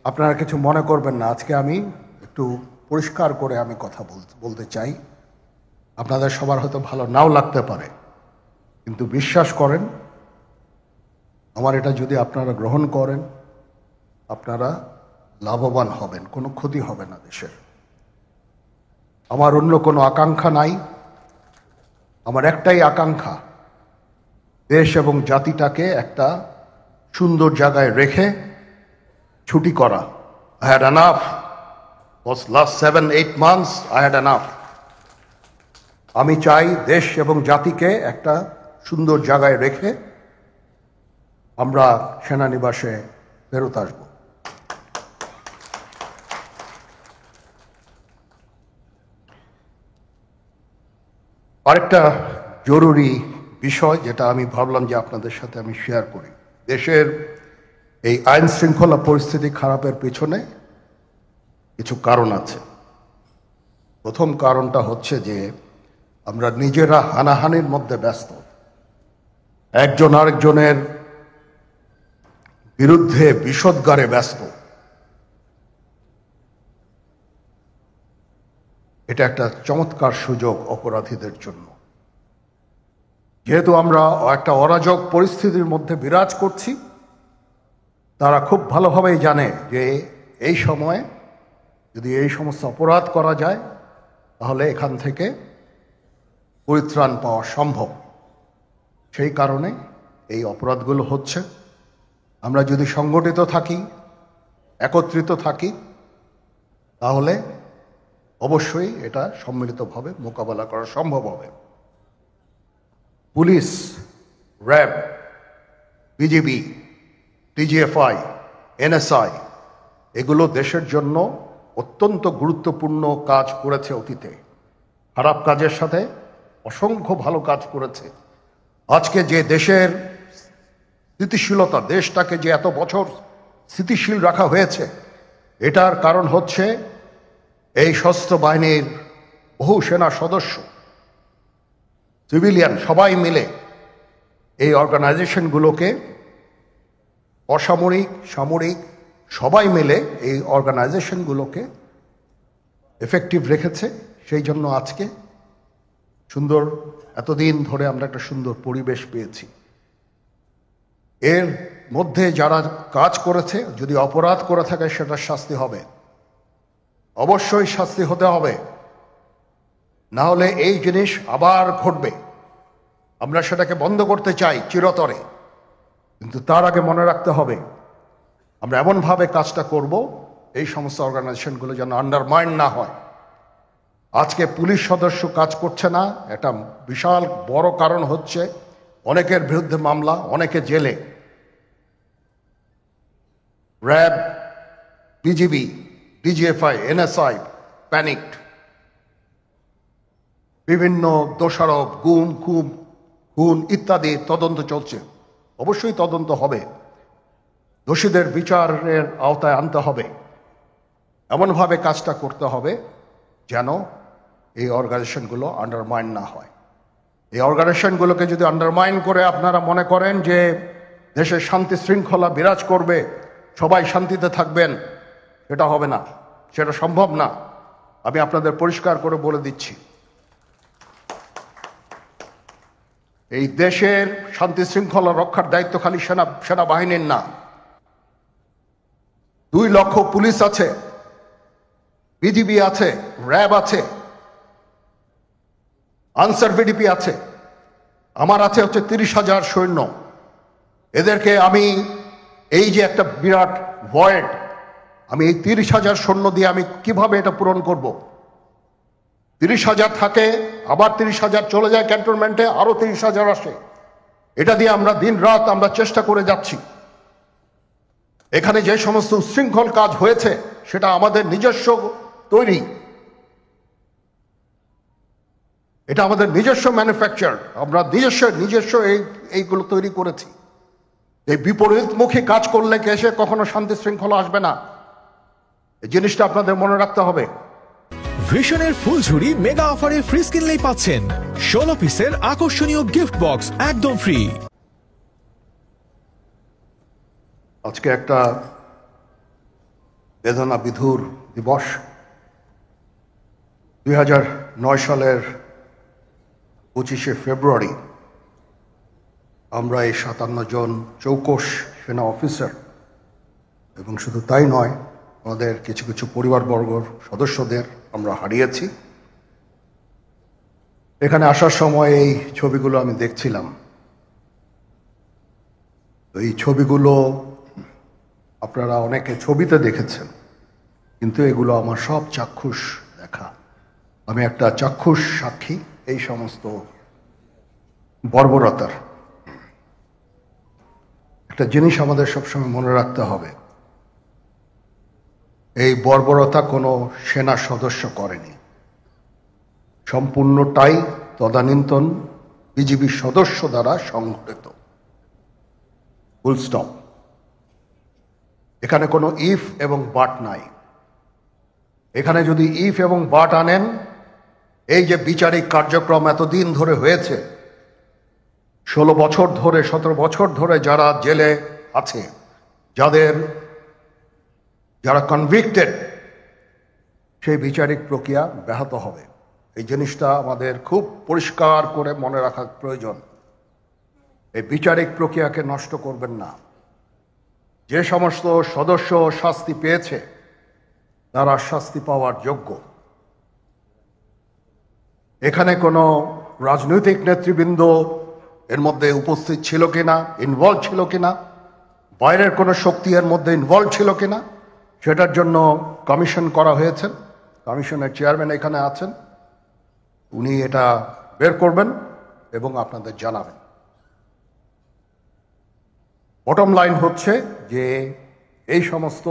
আপনারা কিছু মনে করবেন না, আজকে আমি একটু পরিষ্কার করে আমি কথা বলতে চাই। আপনাদের সবার হয়তো ভালো নাও লাগতে পারে, কিন্তু বিশ্বাস করেন, আমার এটা যদি আপনারা গ্রহণ করেন, আপনারা লাভবান হবেন, কোনো ক্ষতি হবে না দেশের। আমার অন্য কোনো আকাঙ্ক্ষা নাই, আমার একটাই আকাঙ্ক্ষা, দেশ এবং জাতিটাকে একটা সুন্দর জায়গায় রেখে ছুটি করা। I had enough. Was last 7-8 months I had enough. আমি চাই দেশ এবং জাতিকে একটা সুন্দর জায়গায় রেখে আমরা সেনানিবাসে ফেরত আসব। আরেকটা জরুরি বিষয় যেটা আমি ভাবলাম যে আপনাদের সাথে আমি শেয়ার করি। দেশের এই আইন শৃঙ্খলা পরিস্থিতি খারাপের পেছনে কিছু কারণ আছে। প্রথম কারণটা হচ্ছে যে আমরা নিজেরা হানাহানির মধ্যে ব্যস্ত, একজন আরেকজনের বিরুদ্ধে বিষোদ্গারে ব্যস্ত। এটা একটা চমৎকার সুযোগ অপরাধীদের জন্য। যেহেতু আমরা একটা অরাজক পরিস্থিতির মধ্যে বিরাজ করছি, তারা খুব ভালোভাবেই জানে যে এই সময়ে যদি এই সমস্ত অপরাধ করা যায় তাহলে এখান থেকে পরিত্রাণ পাওয়া সম্ভব। সেই কারণে এই অপরাধগুলো হচ্ছে। আমরা যদি সংগঠিত থাকি, একত্রিত থাকি, তাহলে অবশ্যই এটা সম্মিলিতভাবে মোকাবেলা করা সম্ভব হবে। Police, RAB, BGB, TGFI, NSI এগুলো দেশের জন্য অত্যন্ত গুরুত্বপূর্ণ কাজ করেছে অতীতে। খারাপ কাজের সাথে অসংখ্য ভালো কাজ করেছে। আজকে যে দেশের স্থিতিশীলতা, দেশটাকে যে এত বছর স্থিতিশীল রাখা হয়েছে, এটার কারণ হচ্ছে এই সশস্ত্র বাহিনীর বহু সেনা সদস্য, সিভিলিয়ান সবাই মিলে এই অর্গানাইজেশনগুলোকে, অসামরিক, সামরিক সবাই মিলে এই অর্গানাইজেশনগুলোকে এফেক্টিভ রেখেছে। সেই জন্য আজকে সুন্দর, এতদিন ধরে আমরা একটা সুন্দর পরিবেশ পেয়েছি। এর মধ্যে যারা কাজ করেছে, যদি অপরাধ করে থাকে সেটা শাস্তি হবে, অবশ্যই শাস্তি হতে হবে, না হলে এই জিনিস আবার ঘটবে। আমরা সেটাকে বন্ধ করতে চাই চিরতরে, কিন্তু তার আগে মনে রাখতে হবে আমরা এমনভাবে কাজটা করব এই সমস্ত অর্গানাইজেশনগুলো যেন আন্ডারমাইন না হয়। আজকে পুলিশ সদস্য কাজ করছে না, একটা বিশাল বড় কারণ হচ্ছে অনেকের বিরুদ্ধে মামলা, অনেকে জেলে। RAB, BGB, DGFI, NSI panicked. বিভিন্ন দোষারোপ, গুম, খুন ইত্যাদি তদন্ত চলছে। অবশ্যই তদন্ত হবে, দোষীদের বিচারের আওতায় আনতে হবে। এমনভাবে কাজটা করতে হবে যেন এই অর্গানাইজেশনগুলো আন্ডারমাইন না হয়। এই অর্গানাইজেশনগুলোকে যদি আন্ডারমাইন করে আপনারা মনে করেন যে দেশের শান্তি শৃঙ্খলা বিরাজ করবে, সবাই শান্তিতে থাকবেন, সেটা হবে না, সেটা সম্ভব না। আমি আপনাদের পরিষ্কার করে বলে দিচ্ছি, এই দেশের শান্তি শৃঙ্খলা রক্ষার দায়িত্ব খালি সেনাবাহিনীর না। 2 লক্ষ পুলিশ আছে, বিজিবি আছে, র্যাব আছে, আনসার ভিডিপি আছে, আমার আছে হচ্ছে 30,000 সৈন্য। এদেরকে আমি এই যে একটা বিরাট ভয়েড, আমি এই 30,000 সৈন্য দিয়ে আমি কিভাবে এটা পূরণ করব? 30,000 থাকে, আবার 30,000 চলে যায় ক্যান্টনমেন্টে, আরো 30,000 আসে। এটা দিয়ে আমরা দিন রাত আমরা চেষ্টা করে যাচ্ছি। এখানে যে সমস্ত উচ্ছৃঙ্খল কাজ হয়েছে সেটা আমাদের নিজস্ব তৈরি, এটা আমাদের নিজস্ব ম্যানুফ্যাকচার, আমরা নিজস্ব এইগুলো তৈরি করেছি। এই বিপরীতমুখী কাজ করলে এসে কখনো শান্তি শৃঙ্খলা আসবে না, এই জিনিসটা আপনাদের মনে রাখতে হবে। ভিশনের ফুলঝুরি মেগা অফারে ফ্রিজ কিনলেই পাচ্ছেন 16 পিসের আকর্ষণীয় গিফট বক্স একদম ফ্রি। আজকে একটা বেদনা বিধুর দিবস। 2009 সালের 25শে ফেব্রুয়ারি আমরা এই 57 জন চৌকস সেনা অফিসার এবং শুধু তাই নয়, আমাদের কিছু কিছু পরিবারবর্গর সদস্যদের আমরা হারিয়েছি। এখানে আসার সময় এই ছবিগুলো আমি দেখছিলাম। এই ছবিগুলো আপনারা অনেকে ছবিতে দেখেছেন, কিন্তু এগুলো আমার সব চাক্ষুষ দেখা। আমি একটা চাক্ষুষ সাক্ষী এই সমস্ত বর্বরতার। একটা জিনিস আমাদের সবসময় মনে রাখতে হবে, এই বর্বরতা কোনো সেনা সদস্য করেনি, সম্পূর্ণটাই তদানীন্তন বিজিবি সদস্য দ্বারা সংঘটিত। Full stop. এখানে কোনো ইফ এবং বাট নাই। এখানে যদি ইফ এবং বাট আনেন, এই যে বিচারিক কার্যক্রম এতদিন ধরে হয়েছে, 16 বছর ধরে 17 বছর ধরে যারা জেলে আছে, যারা কনভিক্টেড, সেই বিচারিক প্রক্রিয়া ব্যাহত হবে। এই জিনিসটা আমাদের খুব পরিষ্কার করে মনে রাখা প্রয়োজন। এই বিচারিক প্রক্রিয়াকে নষ্ট করবেন না। যে সমস্ত সদস্য শাস্তি পেয়েছে তারা শাস্তি পাওয়ার যোগ্য। এখানে কোনো রাজনৈতিক নেতৃবৃন্দ এর মধ্যে উপস্থিত ছিল কিনা, ইনভলভ ছিল কিনা, বাইরের কোনো শক্তি এর মধ্যে ইনভলভ ছিল কিনা, সেটার জন্য কমিশন করা হয়েছে। কমিশনের চেয়ারম্যান এখানে আছেন, উনি এটা বের করবেন এবং আপনাদের জানাবেন। বটম লাইন হচ্ছে যে এই সমস্ত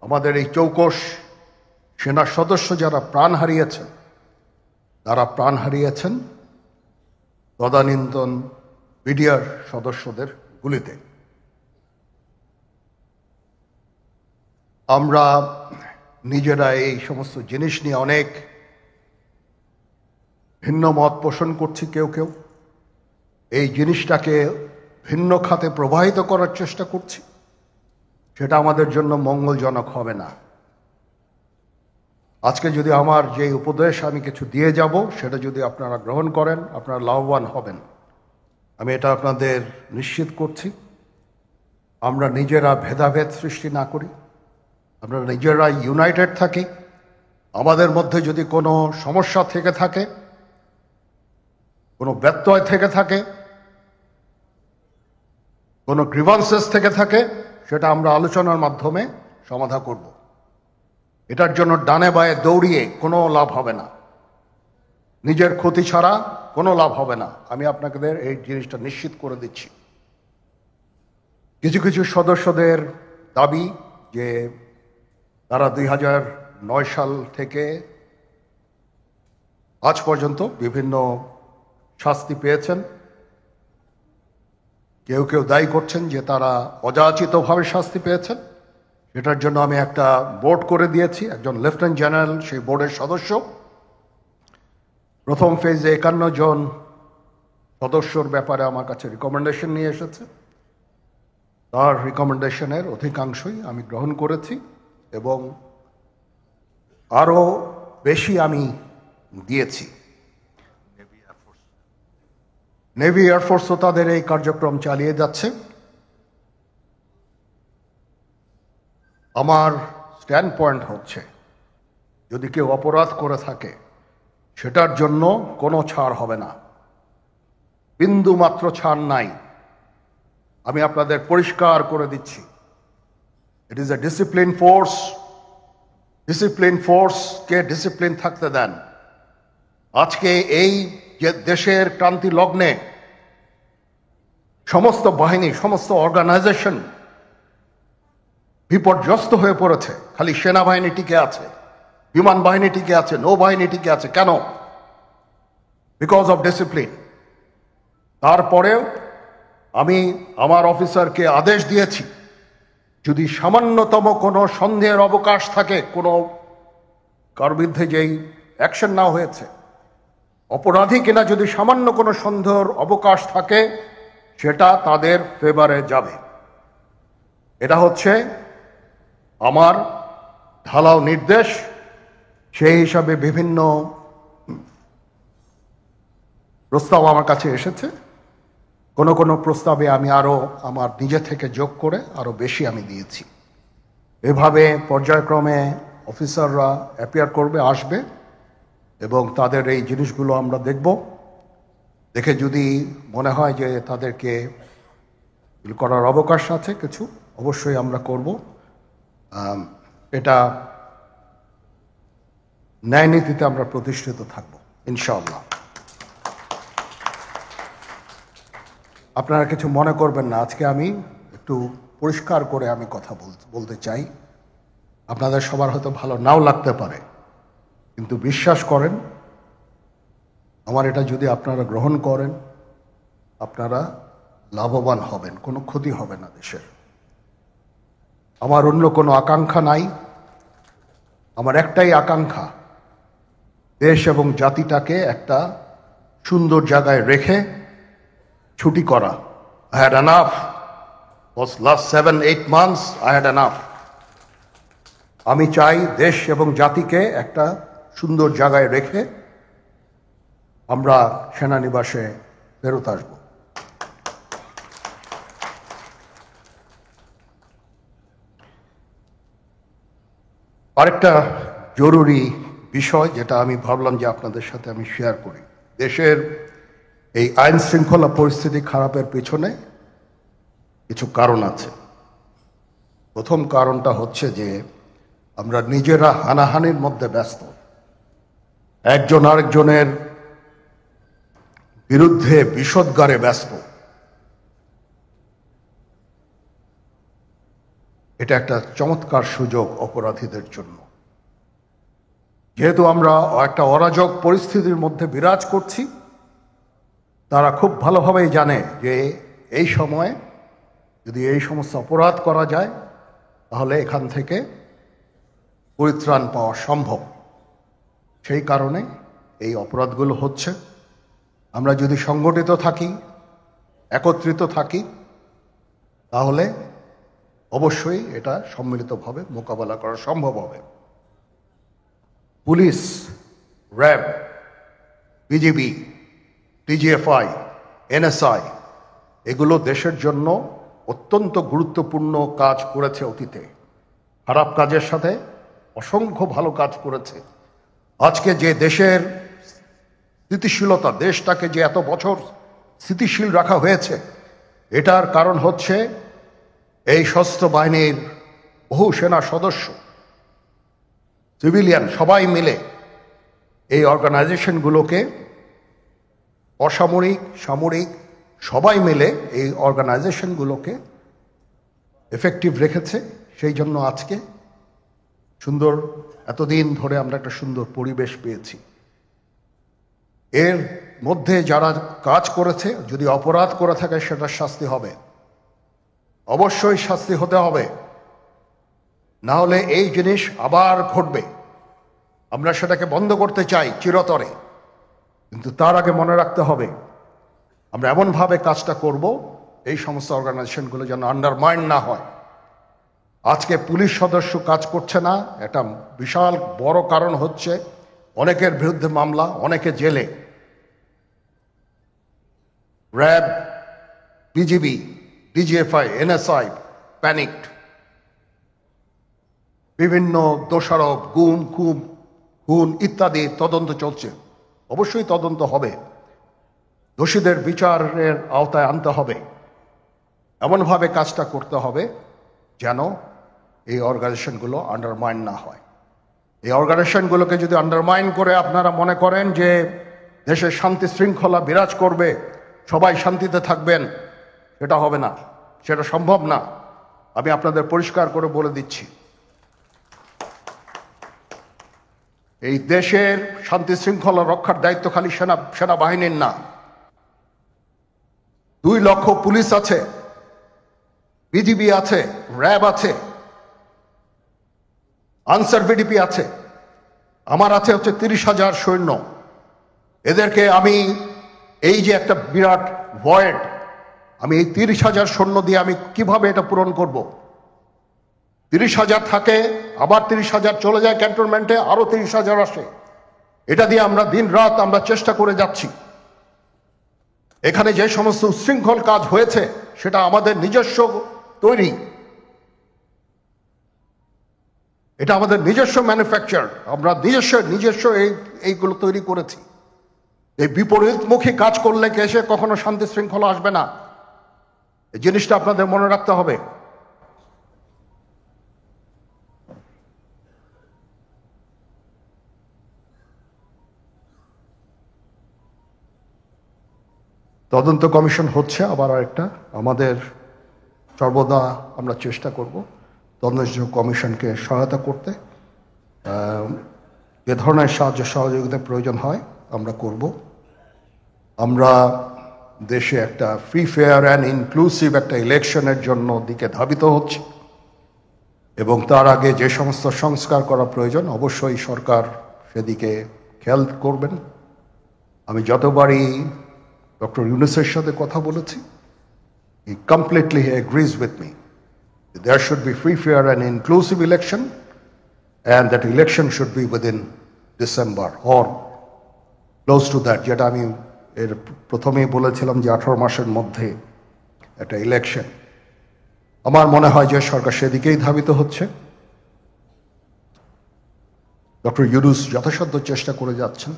আমাদের এই চৌকস সেনা সদস্য যারা প্রাণ হারিয়েছেন, তারা প্রাণ হারিয়েছেন তদানীন্তন বিডিআর সদস্যদের গুলিতে। আমরা নিজেরা এই সমস্ত জিনিস নিয়ে অনেক ভিন্ন মত পোষণ করছি। কেউ কেউ এই জিনিসটাকে ভিন্ন খাতে প্রবাহিত করার চেষ্টা করছি। সেটা আমাদের জন্য মঙ্গলজনক হবে না। আজকে যদি আমার যে উপদেশ আমি কিছু দিয়ে যাব, সেটা যদি আপনারা গ্রহণ করেন, আপনারা লাভবান হবেন, আমি এটা আপনাদের নিশ্চিত করছি। আমরা নিজেরা ভেদাভেদ সৃষ্টি না করি, আমরা নিজেরা ইউনাইটেড থাকি। আমাদের মধ্যে যদি কোনো সমস্যা থেকে থাকে, কোনো ব্যত্যয় থেকে থাকে, কোনো গ্রিভান্সেস থেকে থাকে, সেটা আমরা আলোচনার মাধ্যমে সমাধান করব। এটার জন্য ডানে বায়ে দৌড়িয়ে কোনো লাভ হবে না, নিজের ক্ষতি ছাড়া কোনো লাভ হবে না। আমি আপনাদের এই জিনিসটা নিশ্চিত করে দিচ্ছি। কিছু কিছু সদস্যদের দাবি যে তারা 2009 সাল থেকে আজ পর্যন্ত বিভিন্ন শাস্তি পেয়েছেন। কেউ কেউ দায়ী করছেন যে তারা অযাচিতভাবে শাস্তি পেয়েছেন। এটার জন্য আমি একটা বোর্ড করে দিয়েছি, একজন লেফটেন্যান্ট জেনারেল সেই বোর্ডের সদস্য। প্রথম ফেজে 51 জন সদস্যর ব্যাপারে আমার কাছে রিকমেন্ডেশন নিয়ে এসেছে। তার রিকমেন্ডেশনের অধিকাংশই আমি গ্রহণ করেছি এবং আরও বেশি আমি দিয়েছি। নেভি এয়ারফোর্সও তাদের এই কার্যক্রম চালিয়ে যাচ্ছে। আমার স্ট্যান্ড পয়েন্ট হচ্ছে, যদি কেউ অপরাধ করে থাকে সেটার জন্য কোনো ছাড় হবে না, বিন্দু মাত্র ছাড় নাই। আমি আপনাদের পরিষ্কার করে দিচ্ছি, it is a discipline force. Discipline ফোর্সকে ডিসিপ্লিন থাকতে দেন। আজকে এই যে দেশের ক্রান্তি লগ্নে সমস্ত বাহিনী, সমস্ত অর্গানাইজেশন বিপর্যস্ত হয়ে পড়েছে। খালি সেনাবাহিনী টিকে আছে, বিমান বাহিনী টিকে আছে, নৌবাহিনী টিকে আছে। কেন? Because of discipline. তারপরেও আমি আমার অফিসারকে আদেশ দিয়েছি, যদি সামান্যতম কোনো সন্দেহের অবকাশ থাকে, কোনো কার বিরুদ্ধে যেই অ্যাকশন নেওয়া হয়েছে, অপরাধী কিনা যদি সামান্য কোনো সন্দেহের অবকাশ থাকে, সেটা তাদের ফেভারে যাবে। এটা হচ্ছে আমার ঢালাও নির্দেশ, সেই হিসাবে বিভিন্ন প্রস্তাব আমার কাছে এসেছে। কোনো কোনো প্রস্তাবে আমি আরও আমার নিজে থেকে যোগ করে আরও বেশি আমি দিয়েছি। এভাবে পর্যায়ক্রমে অফিসাররা অ্যাপিয়ার করবে, আসবে, এবং তাদের এই জিনিসগুলো আমরা দেখব। দেখে যদি মনে হয় যে তাদেরকে করার অবকাশ আছে কিছু, অবশ্যই আমরা করব। এটা ন্যায় নীতিতে আমরা প্রতিষ্ঠিত থাকব ইনশাআল্লাহ। আপনারা কিছু মনে করবেন না, আজকে আমি একটু পরিষ্কার করে আমি কথা বলতে চাই। আপনাদের সবার হয়তো ভালো নাও লাগতে পারে, কিন্তু বিশ্বাস করেন, আমার এটা যদি আপনারা গ্রহণ করেন, আপনারা লাভবান হবেন, কোনো ক্ষতি হবে না দেশের। আমার অন্য কোনো আকাঙ্ক্ষা নাই। আমার একটাই আকাঙ্ক্ষা, দেশ এবং জাতিটাকে একটা সুন্দর জায়গায় রেখে ছুটি করা। I had enough. Was last 7-8 months I had enough. আমি চাই দেশ এবং জাতিকে একটা সুন্দর জায়গায় রেখে আমরা সেনানিবাসে ফেরত আসব। আরেকটা জরুরি বিষয় যেটা আমি ভাবলাম যে আপনাদের সাথে আমি শেয়ার করি। দেশের এই আইন শৃঙ্খলা পরিস্থিতি খারাপের পেছনে কিছু কারণ আছে। প্রথম কারণটা হচ্ছে যে আমরা নিজেরা হানাহানির মধ্যে ব্যস্ত, একজন আরেকজনের বিরুদ্ধে বিষোদ্গারে ব্যস্ত। এটা একটা চমৎকার সুযোগ অপরাধীদের জন্য। যেহেতু আমরা একটা অরাজক পরিস্থিতির মধ্যে বিরাজ করছি, তারা খুব ভালোভাবেই জানে যে এই সময়ে যদি এই সমস্ত অপরাধ করা যায় তাহলে এখান থেকে পরিত্রাণ পাওয়া সম্ভব। সেই কারণে এই অপরাধগুলো হচ্ছে। আমরা যদি সংগঠিত থাকি, একত্রিত থাকি, তাহলে অবশ্যই এটা সম্মিলিতভাবে মোকাবেলা করা সম্ভব হবে। Police, RAB, BGB, TGFI, NSI এগুলো দেশের জন্য অত্যন্ত গুরুত্বপূর্ণ কাজ করেছে অতীতে। খারাপ কাজের সাথে অসংখ্য ভালো কাজ করেছে। আজকে যে দেশের স্থিতিশীলতা, দেশটাকে যে এত বছর স্থিতিশীল রাখা হয়েছে, এটার কারণ হচ্ছে এই সশস্ত্র বাহিনীর বহু সেনা সদস্য, সিভিলিয়ান সবাই মিলে এই অর্গানাইজেশনগুলোকে, অসামরিক, সামরিক সবাই মিলে এই অর্গানাইজেশনগুলোকে এফেক্টিভ রেখেছে। সেই জন্য আজকে সুন্দর, এতদিন ধরে আমরা একটা সুন্দর পরিবেশ পেয়েছি। এর মধ্যে যারা কাজ করেছে, যদি অপরাধ করে থাকে সেটা শাস্তি হবে, অবশ্যই শাস্তি হতে হবে, না হলে এই জিনিস আবার ঘটবে। আমরা সেটাকে বন্ধ করতে চাই চিরতরে, কিন্তু তার আগে মনে রাখতে হবে আমরা এমনভাবে কাজটা করব এই সমস্ত অর্গানাইজেশনগুলো যেন আন্ডারমাইন না হয়। আজকে পুলিশ সদস্য কাজ করছে না, এটা বিশাল বড় কারণ হচ্ছে অনেকের বিরুদ্ধে মামলা, অনেকে জেলে। RAB, BGB, DGFI, NSI panicked. বিভিন্ন দোষারোপ, গুম, খুন ইত্যাদি তদন্ত চলছে। অবশ্যই তদন্ত হবে, দোষীদের বিচারের আওতায় আনতে হবে। এমনভাবে কাজটা করতে হবে যেন এই অর্গানাইজেশনগুলো আন্ডারমাইন না হয়। এই অর্গানাইজেশনগুলোকে যদি আন্ডারমাইন করে আপনারা মনে করেন যে দেশের শান্তি শৃঙ্খলা বিরাজ করবে, সবাই শান্তিতে থাকবেন, সেটা হবে না, সেটা সম্ভব না। আমি আপনাদের পরিষ্কার করে বলে দিচ্ছি, এই দেশের শান্তি শৃঙ্খলা রক্ষার দায়িত্ব খালি সেনাবাহিনীর না। 2 লক্ষ পুলিশ আছে, বিজিবি আছে, র্যাব আছে, আনসার ভিডিপি আছে, আমার আছে হচ্ছে 30,000 সৈন্য। এদেরকে আমি এই যে একটা বিরাট ভয়েড, আমি এই 30,000 সৈন্য দিয়ে আমি কিভাবে এটা পূরণ করব? 30,000 থাকে, আবার 30,000 চলে যায় ক্যান্টনমেন্টে, আরো 30,000 আসে। এটা দিয়ে আমরা দিন রাত আমরা চেষ্টা করে যাচ্ছি। এখানে যে সমস্ত উচ্ছৃঙ্খল কাজ হয়েছে সেটা আমাদের নিজস্ব তৈরি, এটা আমাদের নিজস্ব ম্যানুফ্যাকচার, আমরা নিজস্ব এইগুলো তৈরি করেছি। এই বিপরীতমুখী কাজ করলে এসে কখনো শান্তি শৃঙ্খলা আসবে না, এই জিনিসটা আপনাদের মনে রাখতে হবে। তদন্ত কমিশন হচ্ছে আবার আরেকটা, আমাদের সর্বদা আমরা চেষ্টা করব তদন্ত কমিশনকে সহায়তা করতে। যে ধরনের সাহায্য সহযোগিতার প্রয়োজন হয় আমরা করব। আমরা দেশে একটা ফ্রি ফেয়ার অ্যান্ড ইনক্লুসিভ একটা ইলেকশনের জন্য দিকে ধাবিত হচ্ছে, এবং তার আগে যে সমস্ত সংস্কার করা প্রয়োজন অবশ্যই সরকার সেদিকে খেয়াল করবেন। আমি যতবারই ডক্টর ইউনূসের সাথে কথা বলেছি, he completely agrees with me. There should be free, fair and inclusive election, and that election should be within December or close to that, যেটা আমি এর প্রথমেই বলেছিলাম যে 18 মাসের মধ্যে একটা ইলেকশন। আমার মনে হয় যে সরকার সেদিকেই ধাবিত হচ্ছে। ডক্টর ইউনূস যথাসাধ্য চেষ্টা করে যাচ্ছেন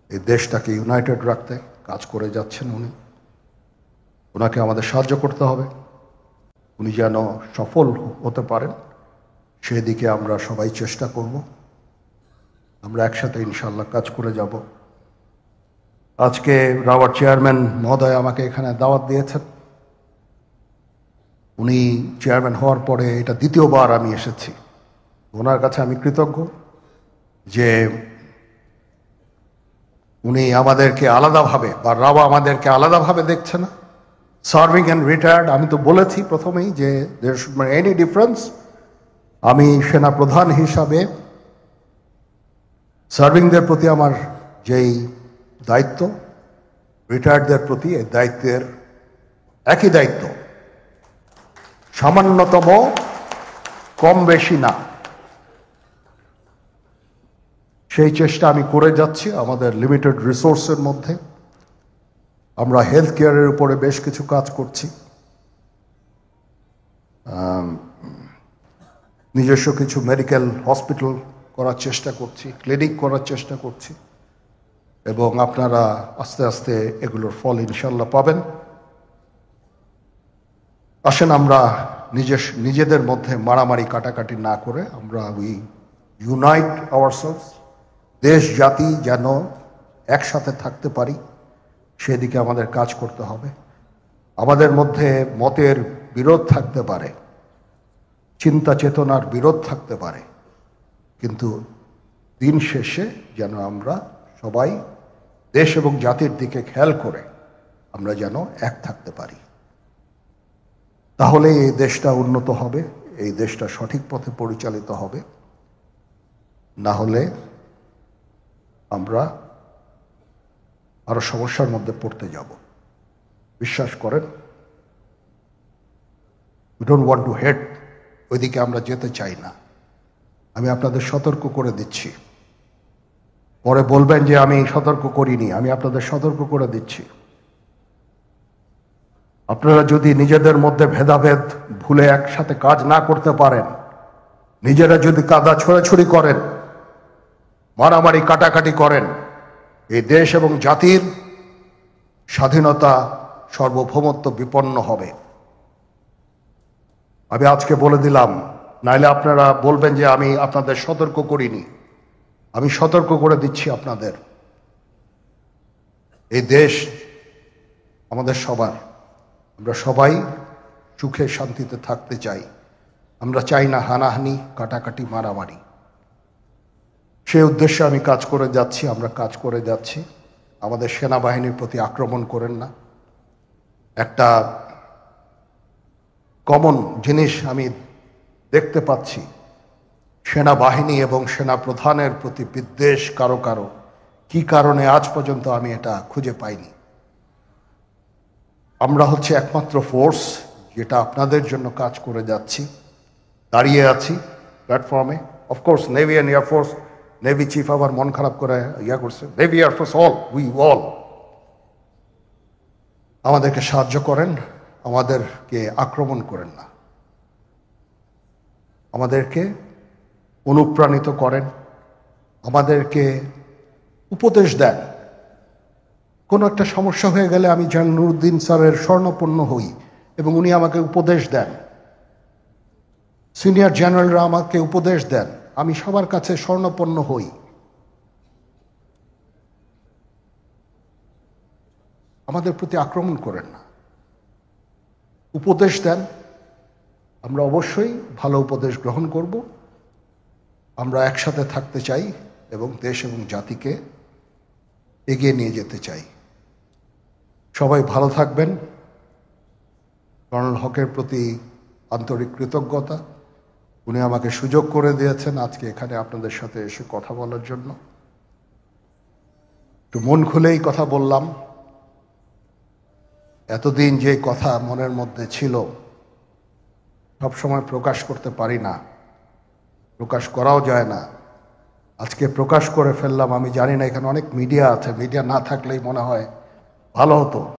এই দেশটাকে ইউনাইটেড রাখতে, কাজ করে যাচ্ছেন উনি। ওনাকে আমাদের সাহায্য করতে হবে, উনি যেন সফল হতে পারেন সেদিকে আমরা সবাই চেষ্টা করব। আমরা একসাথে ইনশাল্লাহ কাজ করে যাব। আজকে রাওয়ার চেয়ারম্যান মহোদয় আমাকে এখানে দাওয়াত দিয়েছেন। উনি চেয়ারম্যান হওয়ার পরে এটা দ্বিতীয়বার আমি এসেছি। ওনার কাছে আমি কৃতজ্ঞ যে উনি আমাদেরকে আলাদাভাবে, বা রাওয়া আমাদেরকে আলাদাভাবে দেখছে না। সার্ভিং অ্যান্ড রিটায়ার্ড, আমি তো বলেছি প্রথমেই যে there should be any difference. আমি সেনা প্রধান হিসাবে সার্ভিংদের প্রতি আমার যেই দায়িত্ব, রিটায়ার্ডদের প্রতি এই দায়িত্বের একই দায়িত্ব, সামান্যতম কম বেশি না। সেই চেষ্টা আমি করে যাচ্ছি আমাদের লিমিটেড রিসোর্সের মধ্যে। আমরা হেলথ কেয়ারের উপরে বেশ কিছু কাজ করছি, নিজস্ব কিছু মেডিকেল হসপিটাল করার চেষ্টা করছি, ক্লিনিক করার চেষ্টা করছি, এবং আপনারা আস্তে আস্তে এগুলোর ফল ইনশাল্লাহ পাবেন। আসেন আমরা নিজেদের মধ্যে মারামারি কাটাকাটি না করে আমরা উই ইউনাইট আওয়ারসেলস, দেশ জাতি যেন একসাথে থাকতে পারি সেদিকে আমাদের কাজ করতে হবে। আমাদের মধ্যে মতের বিরোধ থাকতে পারে, চিন্তা চেতনার বিরোধ থাকতে পারে, কিন্তু দিন শেষে যেন আমরা সবাই দেশ এবং জাতির দিকে খেয়াল করে আমরা যেন এক থাকতে পারি। তাহলে এই দেশটা উন্নত হবে, এই দেশটা সঠিক পথে পরিচালিত হবে। না হলে আমরা আরো সমস্যার মধ্যে পড়তে যাব। বিশ্বাস করেন, we don't want to head, ওইদিকে আমরা যেতে চাই না। আমি আপনাদের সতর্ক করে দিচ্ছি, পরে বলবেন যে আমি সতর্ক করিনি। আমি আপনাদের সতর্ক করে দিচ্ছি, আপনারা যদি নিজেদের মধ্যে ভেদাভেদ ভুলে একসাথে কাজ না করতে পারেন, নিজেরা যদি কাদা ছোড়াছুড়ি করেন, মারামারি কাটাকাটি করেন, এই দেশ এবং জাতির স্বাধীনতা সার্বভৌমত্ব বিপন্ন হবে। আমি আজকে বলে দিলাম, নাইলে আপনারা বলবেন যে আমি আপনাদের সতর্ক করিনি। আমি সতর্ক করে দিচ্ছি আপনাদের। এই দেশ আমাদের সবার, আমরা সবাই সুখে শান্তিতে থাকতে চাই। আমরা চাই না হানাহানি, কাটাকাটি, মারামারি। সেই উদ্দেশ্যে আমি কাজ করে যাচ্ছি, আমরা কাজ করে যাচ্ছি। আমাদের সেনাবাহিনীর প্রতি আক্রমণ করেন না। একটা কমন জিনিস আমি দেখতে পাচ্ছি, সেনাবাহিনী এবং সেনা প্রধানের প্রতি বিদ্বেষ কারো কারো, কি কারণে আজ পর্যন্ত আমি এটা খুঁজে পাইনি। আমরা হচ্ছে একমাত্র ফোর্স যেটা আপনাদের জন্য কাজ করে যাচ্ছি, দাঁড়িয়ে আছি। প্ল্যাটফর্মে। Of course navy and air force, navy chief আবার মন খারাপ করে করছে, নেভি এয়ারফোর্স অল আমাদেরকে সাহায্য করেন, আমাদেরকে আক্রমণ করেন না, আমাদেরকে অনুপ্রাণিত করেন, আমাদেরকে উপদেশ দেন। কোনো একটা সমস্যা হয়ে গেলে আমি জেনারেল নুরুদ্দিন স্যারের স্বর্ণপন্ন হই এবং উনি আমাকে উপদেশ দেন, সিনিয়র জেনারেলরা আমাকে উপদেশ দেন, আমি সবার কাছে স্বর্ণপন্ন হই। আমাদের প্রতি আক্রমণ করেন না, উপদেশ দেন। আমরা অবশ্যই ভালো উপদেশ গ্রহণ করব। আমরা একসাথে থাকতে চাই এবং দেশ এবং জাতিকে এগিয়ে নিয়ে যেতে চাই। সবাই ভালো থাকবেন। কর্নেল হকের প্রতি আন্তরিক কৃতজ্ঞতা, উনি আমাকে সুযোগ করে দিয়েছেন আজকে এখানে আপনাদের সাথে এসে কথা বলার জন্য। একটু মন খুলেই কথা বললাম। এতদিন যে কথা মনের মধ্যে ছিল সবসময় প্রকাশ করতে পারি না, প্রকাশ করাও যায় না, আজকে প্রকাশ করে ফেললাম। আমি জানি না এখানে অনেক মিডিয়া আছে, মিডিয়া না থাকলেই মনে হয় ভালো হতো।